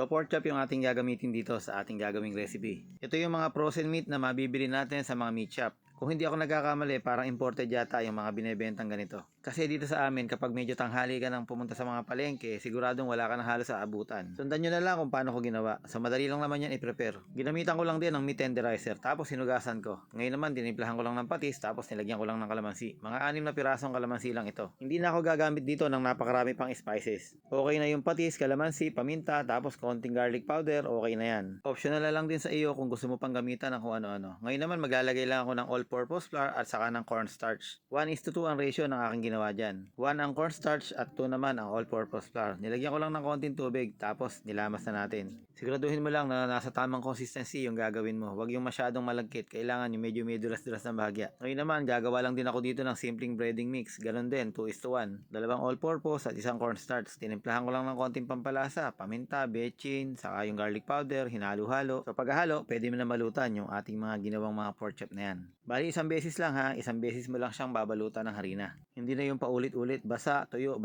So pork chop yung ating gagamitin dito sa ating gagawing recipe. Ito yung mga frozen meat na mabibili natin sa mga meat shop. Kung hindi ako nagkakamali, parang imported yata yung mga binebentang ganito. Kasi dito sa amin, kapag medyo tanghali ka nang pumunta sa mga palengke, siguradong wala ka na halos sa abutan. Sundan nyo na lang kung paano ko ginawa. So madali lang naman yan i-prepare. Ginamitan ko lang din ng meat tenderizer, tapos hinugasan ko. Ngayon naman, dinimplahan ko lang ng patis, tapos nilagyan ko lang ng kalamansi. Mga 6 na pirasong kalamansi lang ito. Hindi na ako gagamit dito ng napakarami pang spices. Okay na yung patis, kalamansi, paminta, tapos konting garlic powder, okay na yan. Optional na lang din sa iyo kung gusto mo pang gamitan ng kung ano-ano. Ngayon naman, maglalagay lang ako ng all-purpose flour at saka ng cornstarch. 1:2 ang ratio ng aking ginawa dyan. 1 ang cornstarch at 2 naman ang all-purpose flour. Nilagyan ko lang ng konting tubig tapos nilamas na natin. Siguraduhin mo lang na nasa tamang consistency yung gagawin mo. Huwag yung masyadong malagkit. Kailangan yung medyo may dulas-dulas na bahagya. Ngayon naman, gagawa lang din ako dito ng simpleng breading mix. Ganon din, 2:1. Dalawang all-purpose at isang cornstarch. Tinimplahan ko lang ng konting pampalasa, paminta, bechin, saka yung garlic powder, hinalo-halo. So paghalo, pwede mo na malutan yung ating mga ginawang mga pork chop na yan. Bali, isang beses lang ha. Isang beses mo lang siyang babalutan ng harina. Hindi na yung paulit-ulit, basa, tuyo,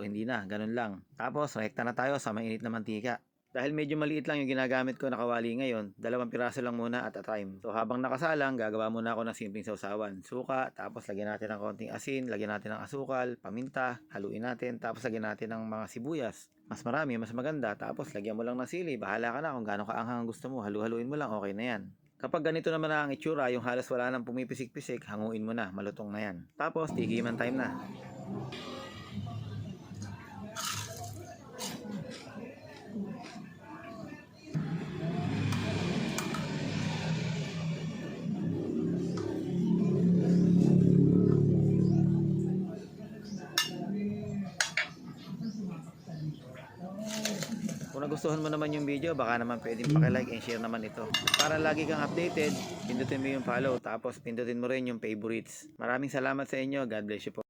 hindi na, ganun lang. Tapos, rekta na tayo sa mainit na mantika. Dahil medyo maliit lang yung ginagamit ko na kawali ngayon, 2 piraso lang muna at a time. So habang nakasalang, gagawa muna ako ng simpleng sausawan. Suka, tapos lagyan natin ng konting asin, lagyan natin ng asukal, paminta, haluin natin, tapos lagyan natin ng mga sibuyas. Mas marami, mas maganda. Tapos lagyan mo lang ng sili, bahala ka na kung gaano kaanghang ang gusto mo. Halu-haluin mo lang, okay na yan. Kapag ganito naman ang itsura, yung halos wala nang pumipisik-pisik, hanguin mo na, malutong na yan. Tapos, tigiman time na. Kung nagustuhan mo naman yung video, baka naman pwedeng paki-like and share naman ito. Para lagi kang updated, pindutin mo yung follow, tapos pindutin mo rin yung favorites. Maraming salamat sa inyo. God bless you po.